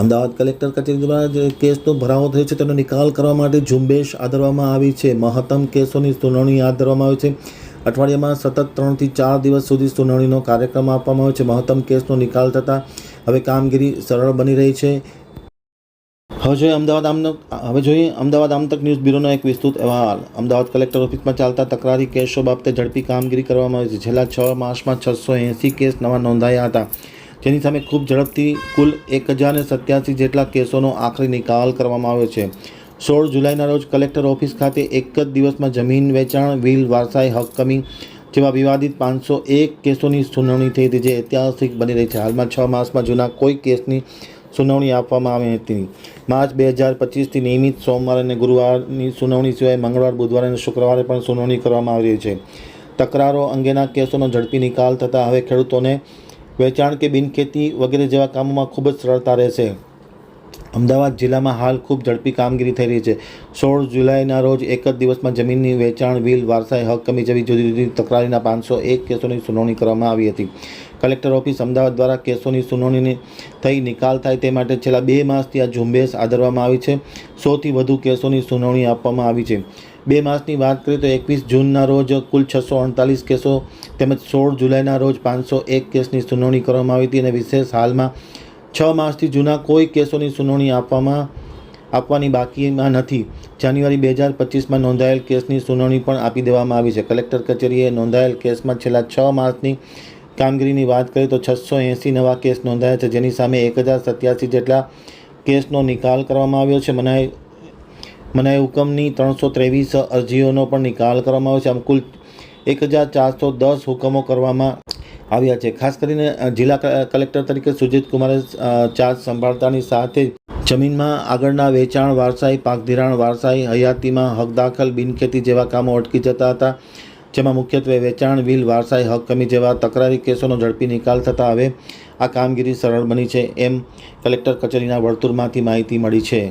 Ahmedabad collector કચેરી દ્વારા જે કેસનો ભરાવો થયો છે તેનો નિકાલ કરવા માટે ઝુંબેશ આદરવામાં આવી છે. મહત્તમ કેસોની સુનાવણી હાથ ધરવામાં આવી છે. અઠવાડિયામાં સતત 3 થી 4 દિવસ સુધી સુનાવણીનો કાર્યક્રમ આપવામાં આવ્યો છે. મહત્તમ કેસનો નિકાલ થતાં હવે કામગીરી સરળ બની રહી છે. હવે જોઈએ અમદાવાદ આમતક ન્યૂઝ બ્યુરોનો એક વિસ્તૃત અહેવાલ. અમદાવાદ કલેક્ટર ઓફિસમાં ચાલતા તકરારી કેસો બાબતે ઝડપી કામગીરી કરવામાં આવી છે. છેલ્લા 6 માસમાં 680 કેસ નવા નોંધાયા હતા, જેની સામે ખૂબ ઝડપથી કુલ 1087 જેટલા કેસોનો આખરી નિકાલ કરવામાં આવ્યો છે. 16 જુલાઈના રોજ કલેક્ટર ઓફિસ ખાતે એક જ દિવસમાં જમીન વેચાણ, વીલ, વારસાઈ હક કમી જેવા વિવાદિત 501 કેસોની સુનાવણી થઈ હતી, જે ઐતિહાસિક બની રહી છે. હાલમાં 6 માસમાં જૂના કોઈ કેસની સુનાવણી આપવામાં આવી હતી. માર્ચ 2025થી નિયમિત સોમવાર અને ગુરુવારની સુનાવણી સિવાય મંગળવાર, બુધવાર અને શુક્રવારે પણ સુનાવણી કરવામાં આવી રહી છે. તકરારો અંગેના કેસોનો ઝડપી નિકાલ થતાં હવે ખેડૂતોને વેચાણ કે બિનખેતી વગેરે જેવા કામોમાં ખૂબ જ સરળતા રહેશે. અમદાવાદ જિલ્લામાં હાલ ખૂબ ઝડપી કામગીરી થઈ રહી છે. 16 જુલાઈના રોજ એક જ દિવસમાં જમીનની વેચાણ, વીલ, વારસાઈ હક કમી જેવી જુદી જુદી તકરારીના 501 કેસોની સુનાવણી કરવામાં આવી હતી. કલેક્ટર ઓફિસ અમદાવાદ દ્વારા કેસોની સુનાવણીની થઈ નિકાલ થાય તે માટે છેલ્લા 2 માસથી આ ઝુંબેશ આદરવામાં આવી છે. 100થી વધુ કેસોની સુનાવણી આપવામાં આવી છે. 2 માસની વાત કરીએ તો 21 જૂનના રોજ કુલ 648 કેસો તેમજ 16 જુલાઈના રોજ 501 કેસની સુનાવણી કરવામાં આવી હતી અને વિશેષ હાલમાં 6 માસથી જૂના કોઈ કેસોની સુનાવણી આપવાની બાકીમાં નથી. જાન્યુઆરી 2025માં નોંધાયેલ કેસની સુનાવણી પણ આપી દેવામાં આવી છે. કલેક્ટર કચેરીએ નોંધાયેલ કેસમાં છેલ્લા 6 માસની કામગીરીની વાત કરીએ તો 680 નવા કેસ નોંધાયા છે, જેની સામે 1087 જેટલા કેસનો નિકાલ કરવામાં આવ્યો છે. મનાઈ હુકમની 323 અરજીઓનો પણ નિકાલ કરવામાં આવ્યો છે. આમ કુલ 1410 હુકમો કરવામાં આવ્યા છે. ખાસ કરીને જિલ્લા કલેક્ટર તરીકે સુજીત કુમારે ચાર્જ સંભાળતાની સાથે જમીનમાં આગળના વેચાણ, વારસાઈ, પાક ધિરાણ, વારસાઈ, હયાતીમાં હક દાખલ, બિનખેતી જેવા કામો અટકી જતા હતા, જેમાં મુખ્યત્વે વેચાણ, વીલ, વારસાઈ હક કમી જેવા તકરારી કેસોનો ઝડપી નિકાલ થતાં હવે આ કામગીરી સરળ બની છે, એમ કલેક્ટર કચેરીના વર્તુળમાંથી માહિતી મળી છે.